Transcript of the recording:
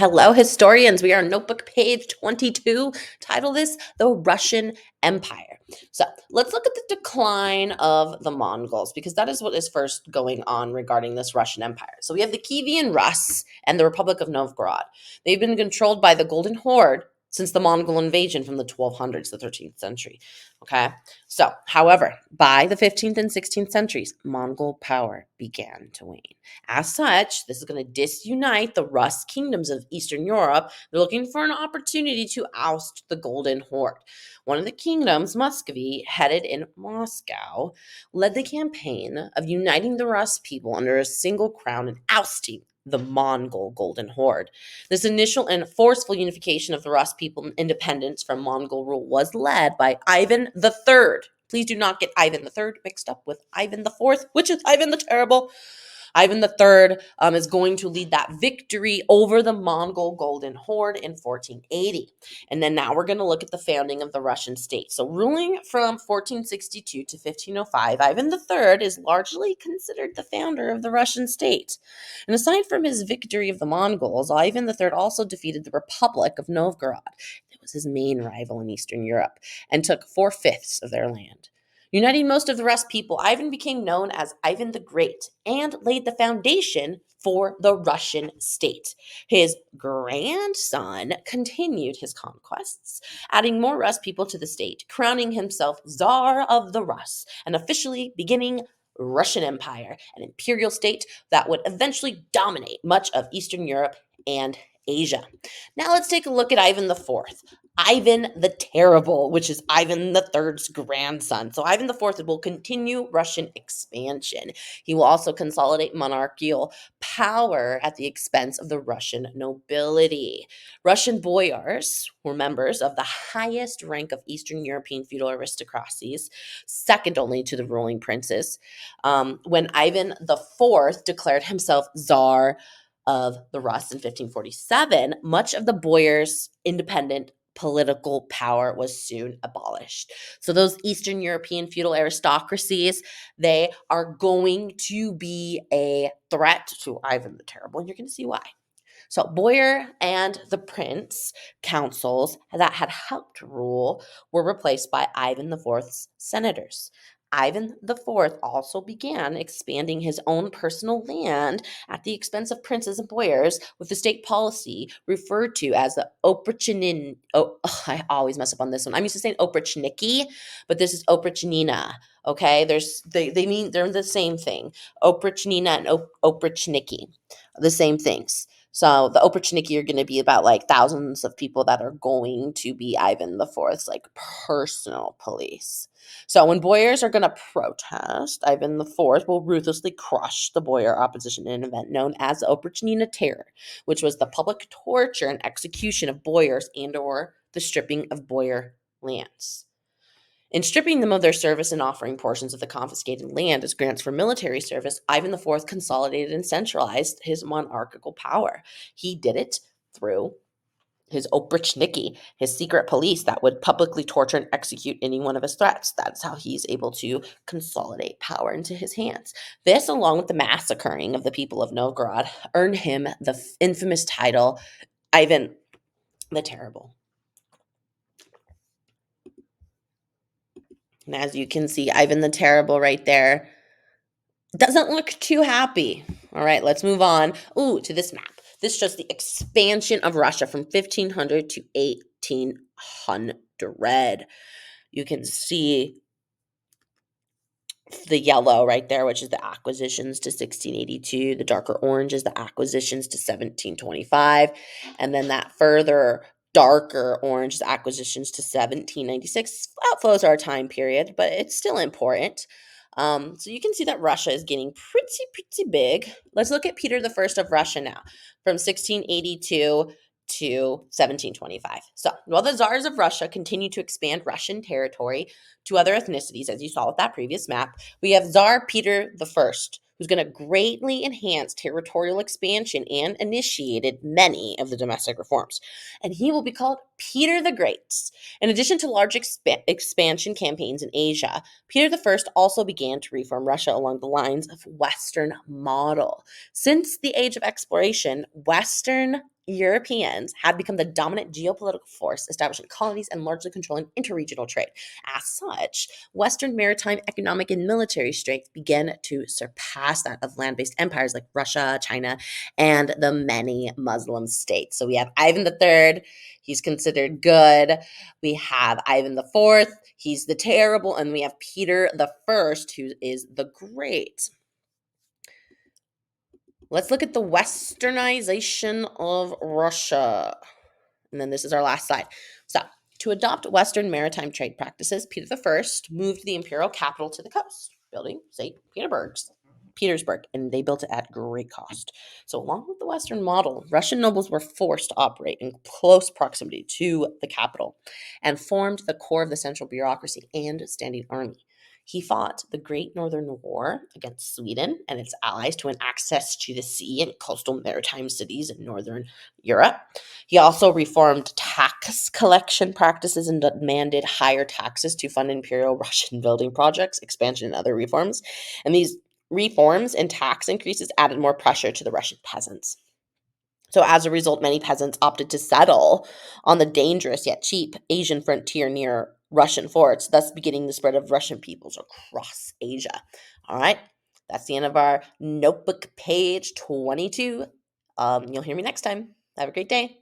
Hello, historians. We are on notebook page 22. Title this The Russian Empire. So let's look at the decline of the Mongols because that is what is first going on regarding this Russian Empire. So we have the Kievan Rus and the Republic of Novgorod. They've been controlled by the Golden Horde since the Mongol invasion from the 1200s, the 13th century. Okay. So, however, by the 15th and 16th centuries, Mongol power began to wane. As such, this is going to disunite the Rus kingdoms of Eastern Europe. They're looking for an opportunity to oust the Golden Horde. One of the kingdoms, Muscovy, headed in Moscow, led the campaign of uniting the Rus people under a single crown and ousting the Mongol Golden Horde. This initial and forceful unification of the Rus people independence from Mongol rule was led by Ivan the Third. Please do not get Ivan the Third mixed up with Ivan the Fourth, which is Ivan the Terrible. Ivan III is going to lead that victory over the Mongol Golden Horde in 1480. And then now we're going to look at the founding of the Russian state. So ruling from 1462 to 1505, Ivan III is largely considered the founder of the Russian state. And aside from his victory of the Mongols, Ivan III also defeated the Republic of Novgorod. It was his main rival in Eastern Europe and took 4/5 of their land. Uniting most of the Rus people, Ivan became known as Ivan the Great and laid the foundation for the Russian state. His grandson continued his conquests, adding more Rus people to the state, crowning himself Tsar of the Rus, and officially beginning Russian Empire, an imperial state that would eventually dominate much of Eastern Europe and Asia. Now let's take a look at Ivan the Fourth. Ivan the Terrible, which is Ivan the Third's grandson. So Ivan the Fourth will continue Russian expansion. He will also consolidate monarchical power at the expense of the Russian nobility. Russian boyars were members of the highest rank of Eastern European feudal aristocracies, second only to the ruling princes. When Ivan the Fourth declared himself Tsar of the Rus in 1547, much of the boyars' independent political power was soon abolished. So those Eastern European feudal aristocracies, they are going to be a threat to Ivan the Terrible, and you're going to see why. So Boyar and the prince councils that had helped rule were replaced by Ivan IV's senators. Ivan IV also began expanding his own personal land at the expense of princes and boyars with the state policy referred to as the Oprichnina. I always mess up on this one. I'm used to saying Oprichniki, but this is Oprichnina. Okay, they mean they're the same thing. Oprichnina and Oprichniki, the same things. So the Oprichniki are going to be about like thousands of people that are going to be Ivan the Fourth's like personal police. So when boyars are going to protest, Ivan the Fourth will ruthlessly crush the boyar opposition in an event known as the Oprichnina Terror, which was the public torture and execution of boyars and or the stripping of boyar lands. In stripping them of their service and offering portions of the confiscated land as grants for military service, Ivan IV consolidated and centralized his monarchical power. He did it through his Oprichniki, his secret police that would publicly torture and execute any one of his threats. That's how he's able to consolidate power into his hands. This, along with the massacring of the people of Novgorod, earned him the infamous title Ivan the Terrible. And as you can see, Ivan the Terrible right there doesn't look too happy. All right, let's move on. Ooh, to this map. This shows the expansion of Russia from 1500 to 1800. You can see the yellow right there, which is the acquisitions to 1682. The darker orange is the acquisitions to 1725. And then that further darker orange is acquisitions to 1796. Outflows are a time period, but it's still important. So you can see that Russia is getting pretty big. Let's look at Peter the First of Russia now, from 1682 to 1725. So while the czars of Russia continue to expand Russian territory to other ethnicities, as you saw with that previous map, we have Tsar Peter the First, who's going to greatly enhance territorial expansion and initiated many of the domestic reforms. And he will be called Peter the Great. In addition to large expansion campaigns in Asia, Peter the First also began to reform Russia along the lines of Western model. Since the age of exploration, Western Europeans had become the dominant geopolitical force, establishing colonies and largely controlling interregional trade. As such, Western maritime economic and military strength began to surpass that of land based empires like Russia, China, and the many Muslim states. So we have Ivan III, he's considered good. We have Ivan IV, he's the terrible. And we have Peter I, who is the great. Let's look at the westernization of Russia. And then this is our last slide. So, to adopt Western maritime trade practices, Peter I moved the imperial capital to the coast, building St. Petersburg, and they built it at great cost. So, along with the Western model, Russian nobles were forced to operate in close proximity to the capital and formed the core of the central bureaucracy and standing army. He fought the Great Northern War against Sweden and its allies to win access to the sea and coastal maritime cities in northern Europe. He also reformed tax collection practices and demanded higher taxes to fund Imperial Russian building projects, expansion, and other reforms. And these reforms and tax increases added more pressure to the Russian peasants. So, as a result, many peasants opted to settle on the dangerous yet cheap Asian frontier near Russian forts, thus beginning the spread of Russian peoples across Asia. All right, that's the end of our notebook page 22. You'll hear me next time. Have a great day.